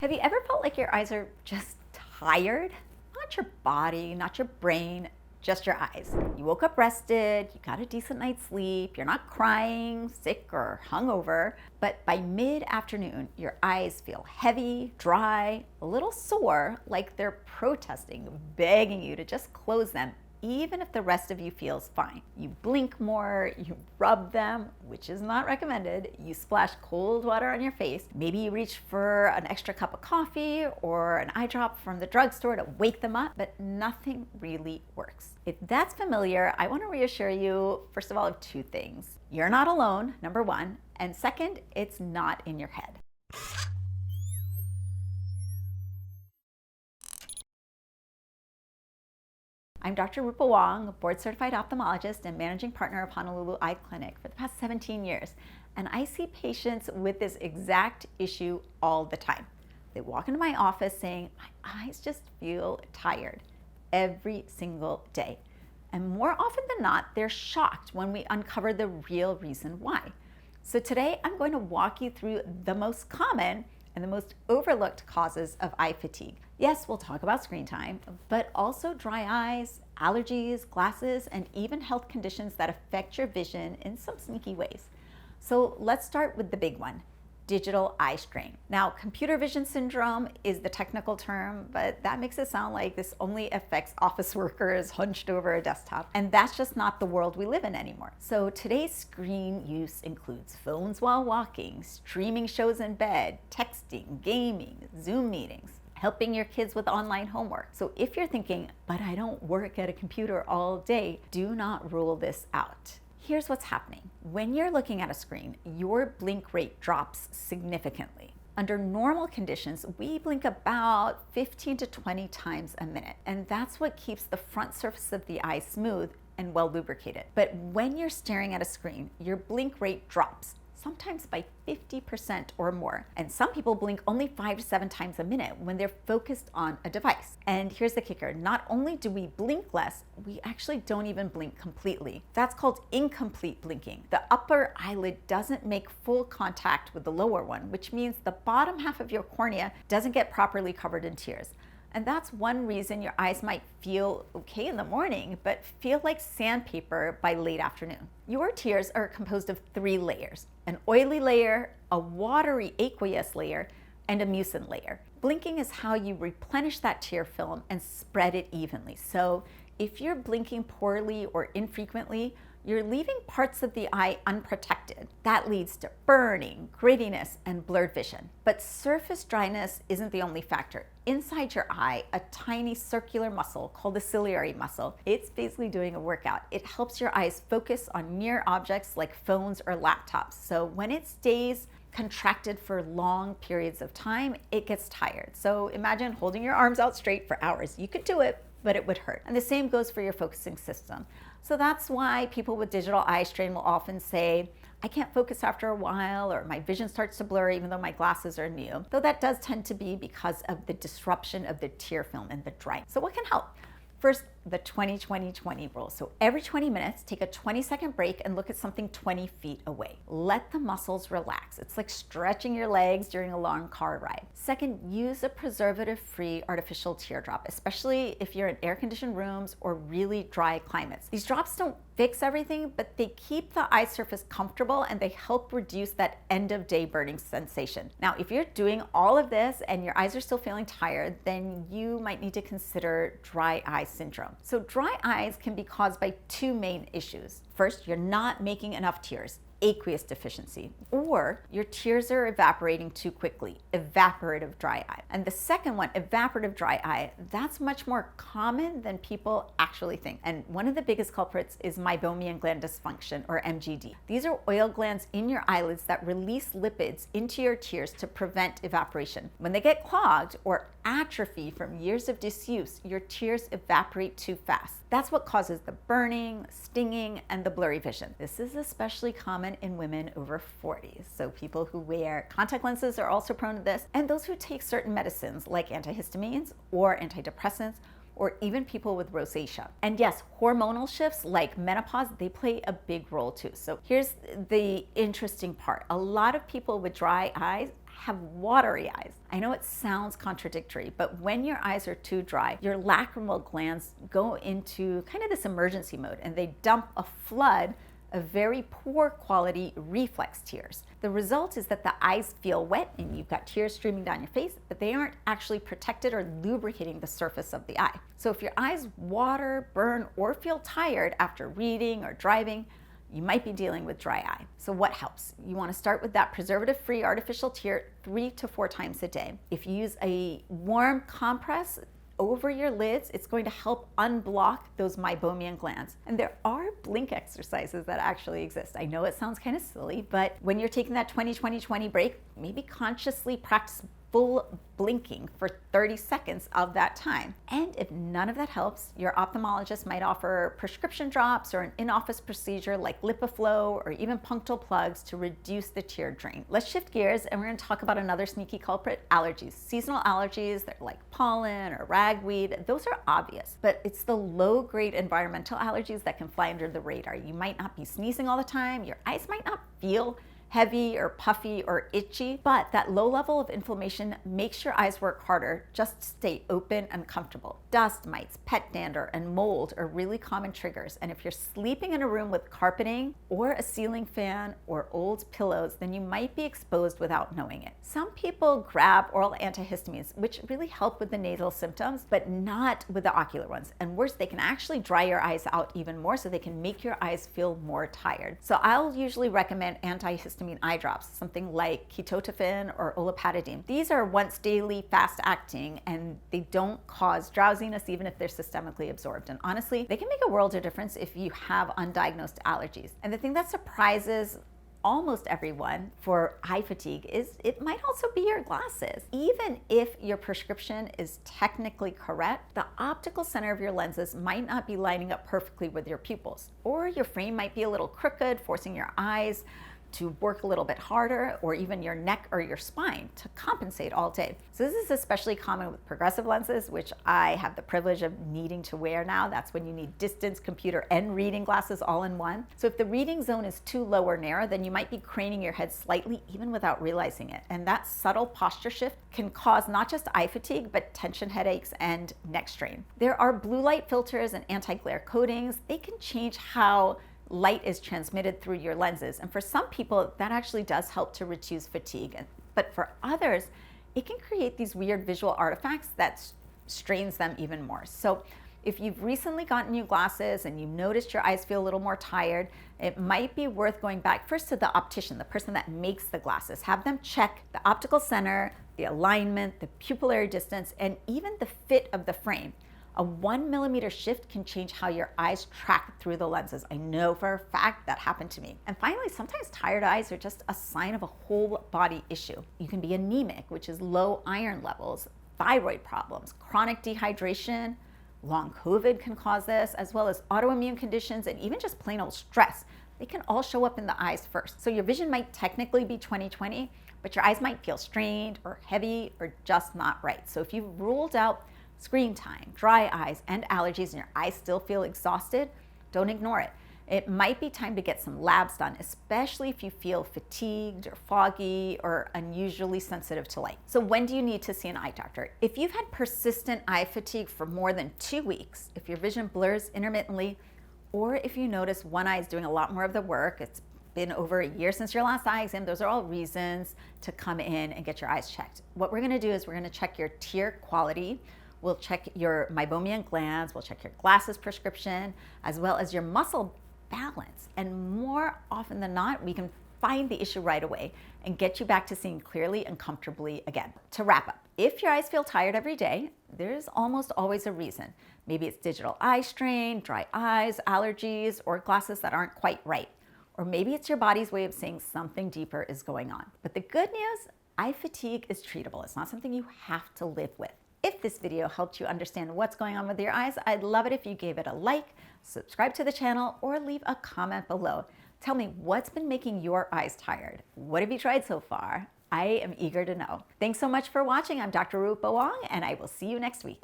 Have you ever felt like your eyes are just tired? Not your body, not your brain, just your eyes. You woke up rested, you got a decent night's sleep, you're not crying, sick, or hungover, but by mid-afternoon, your eyes feel heavy, dry, a little sore, like they're protesting, begging you to just close them, even if the rest of you feels fine. You blink more, you rub them, which is not recommended. You splash cold water on your face. Maybe you reach for an extra cup of coffee or an eye drop from the drugstore to wake them up, but nothing really works. If that's familiar, I want to reassure you, first of all, of two things. You're not alone, number one, and second, it's not in your head. I'm Dr. Rupa Wong, a board-certified ophthalmologist and managing partner of Honolulu Eye Clinic for the past 17 years. And I see patients with this exact issue all the time. They walk into my office saying, my eyes just feel tired every single day. And more often than not, they're shocked when we uncover the real reason why. So today, I'm going to walk you through the most common and the most overlooked causes of eye fatigue. Yes, we'll talk about screen time, but also dry eyes, allergies, glasses, and even health conditions that affect your vision in some sneaky ways. So let's start with the big one, digital eye strain. Now, computer vision syndrome is the technical term, but that makes it sound like this only affects office workers hunched over a desktop, and that's just not the world we live in anymore. So today's screen use includes phones while walking, streaming shows in bed, texting, gaming, Zoom meetings, helping your kids with online homework. So if you're thinking, but I don't work at a computer all day, do not rule this out. Here's what's happening. When you're looking at a screen, your blink rate drops significantly. Under normal conditions, we blink about 15 to 20 times a minute, and that's what keeps the front surface of the eye smooth and well lubricated. But when you're staring at a screen, your blink rate drops, sometimes by 50% or more. And some people blink only 5 to 7 times a minute when they're focused on a device. And here's the kicker, not only do we blink less, we actually don't even blink completely. That's called incomplete blinking. The upper eyelid doesn't make full contact with the lower one, which means the bottom half of your cornea doesn't get properly covered in tears. And that's one reason your eyes might feel okay in the morning, but feel like sandpaper by late afternoon. Your tears are composed of 3 layers, an oily layer, a watery aqueous layer, and a mucin layer. Blinking is how you replenish that tear film and spread it evenly. So if you're blinking poorly or infrequently, you're leaving parts of the eye unprotected. That leads to burning, grittiness, and blurred vision. But surface dryness isn't the only factor. Inside your eye, a tiny circular muscle called the ciliary muscle, it's basically doing a workout. It helps your eyes focus on near objects like phones or laptops. So when it stays contracted for long periods of time, it gets tired. So imagine holding your arms out straight for hours. You could do it, but it would hurt. And the same goes for your focusing system. So that's why people with digital eye strain will often say, I can't focus after a while, or my vision starts to blur even though my glasses are new. Though that does tend to be because of the disruption of the tear film and the drying. So what can help? First, the 20-20-20 rule. So every 20 minutes, take a 20-second break and look at something 20 feet away. Let the muscles relax. It's like stretching your legs during a long car ride. Second, use a preservative-free artificial teardrop, especially if you're in air-conditioned rooms or really dry climates. These drops don't fix everything, but they keep the eye surface comfortable and they help reduce that end-of-day burning sensation. Now, if you're doing all of this and your eyes are still feeling tired, then you might need to consider dry eye syndrome. So dry eyes can be caused by 2 main issues. First, you're not making enough tears, aqueous deficiency, or your tears are evaporating too quickly, evaporative dry eye. And the second one, evaporative dry eye, that's much more common than people actually think. And one of the biggest culprits is meibomian gland dysfunction, or MGD. These are oil glands in your eyelids that release lipids into your tears to prevent evaporation. When they get clogged or atrophy from years of disuse, your tears evaporate too fast. That's what causes the burning, stinging, and the blurry vision. This is especially common in women over 40. So people who wear contact lenses are also prone to this, and those who take certain medicines like antihistamines or antidepressants, or even people with rosacea. And yes, hormonal shifts like menopause, they play a big role too. So here's the interesting part. A lot of people with dry eyes have watery eyes. I know it sounds contradictory, but when your eyes are too dry, your lacrimal glands go into kind of this emergency mode and they dump a flood of very poor quality reflex tears. The result is that the eyes feel wet and you've got tears streaming down your face, but they aren't actually protected or lubricating the surface of the eye. So if your eyes water, burn, or feel tired after reading or driving, you might be dealing with dry eye. So what helps? You want to start with that preservative-free artificial tear 3 to 4 times a day. If you use a warm compress over your lids, it's going to help unblock those meibomian glands. And there are blink exercises that actually exist. I know it sounds kind of silly, but when you're taking that 20-20-20 break, maybe consciously practice full blinking for 30 seconds of that time. And if none of that helps, your ophthalmologist might offer prescription drops or an in-office procedure like LipiFlow or even punctal plugs to reduce the tear drain. Let's shift gears and we're going to talk about another sneaky culprit, allergies. Seasonal allergies, they're like pollen or ragweed. Those are obvious, but it's the low-grade environmental allergies that can fly under the radar. You might not be sneezing all the time. Your eyes might not feel heavy or puffy or itchy, but that low level of inflammation makes your eyes work harder just to stay open and comfortable. Dust mites, pet dander, and mold are really common triggers. And if you're sleeping in a room with carpeting or a ceiling fan or old pillows, then you might be exposed without knowing it. Some people grab oral antihistamines, which really help with the nasal symptoms, but not with the ocular ones. And worse, they can actually dry your eyes out even more, so they can make your eyes feel more tired. So I'll usually recommend antihistamine eye drops, something like ketotifen or olopatadine. These are once daily, fast acting, and they don't cause drowsiness even if they're systemically absorbed. And honestly, they can make a world of difference if you have undiagnosed allergies. And the thing that surprises almost everyone for eye fatigue is it might also be your glasses. Even if your prescription is technically correct, the optical center of your lenses might not be lining up perfectly with your pupils, or your frame might be a little crooked, forcing your eyes to work a little bit harder, or even your neck or your spine to compensate all day. So this is especially common with progressive lenses, which I have the privilege of needing to wear now. That's when you need distance, computer, and reading glasses all in one. So if the reading zone is too low or narrow, then you might be craning your head slightly even without realizing it. And that subtle posture shift can cause not just eye fatigue, but tension headaches and neck strain. There are blue light filters and anti-glare coatings. They can change how light is transmitted through your lenses. And for some people, that actually does help to reduce fatigue. But for others, it can create these weird visual artifacts that strains them even more. So if you've recently gotten new glasses and you've noticed your eyes feel a little more tired, it might be worth going back first to the optician, the person that makes the glasses. Have them check the optical center, the alignment, the pupillary distance, and even the fit of the frame. A 1 millimeter shift can change how your eyes track through the lenses. I know for a fact that happened to me. And finally, sometimes tired eyes are just a sign of a whole body issue. You can be anemic, which is low iron levels, thyroid problems, chronic dehydration, long COVID can cause this, as well as autoimmune conditions and even just plain old stress. They can all show up in the eyes first. So your vision might technically be 20/20, but your eyes might feel strained or heavy or just not right. So if you've ruled out screen time, dry eyes, and allergies, and your eyes still feel exhausted, don't ignore it. It might be time to get some labs done, especially if you feel fatigued or foggy or unusually sensitive to light. So when do you need to see an eye doctor? If you've had persistent eye fatigue for more than 2 weeks, if your vision blurs intermittently, or if you notice one eye is doing a lot more of the work, it's been over a year since your last eye exam, those are all reasons to come in and get your eyes checked. What we're gonna do is we're gonna check your tear quality. We'll check your meibomian glands, we'll check your glasses prescription, as well as your muscle balance. And more often than not, we can find the issue right away and get you back to seeing clearly and comfortably again. To wrap up, if your eyes feel tired every day, there's almost always a reason. Maybe it's digital eye strain, dry eyes, allergies, or glasses that aren't quite right. Or maybe it's your body's way of saying something deeper is going on. But the good news, eye fatigue is treatable. It's not something you have to live with. If this video helped you understand what's going on with your eyes, I'd love it if you gave it a like, subscribe to the channel, or leave a comment below. Tell me what's been making your eyes tired. What have you tried so far? I am eager to know. Thanks so much for watching. I'm Dr. Rupa Wong, and I will see you next week.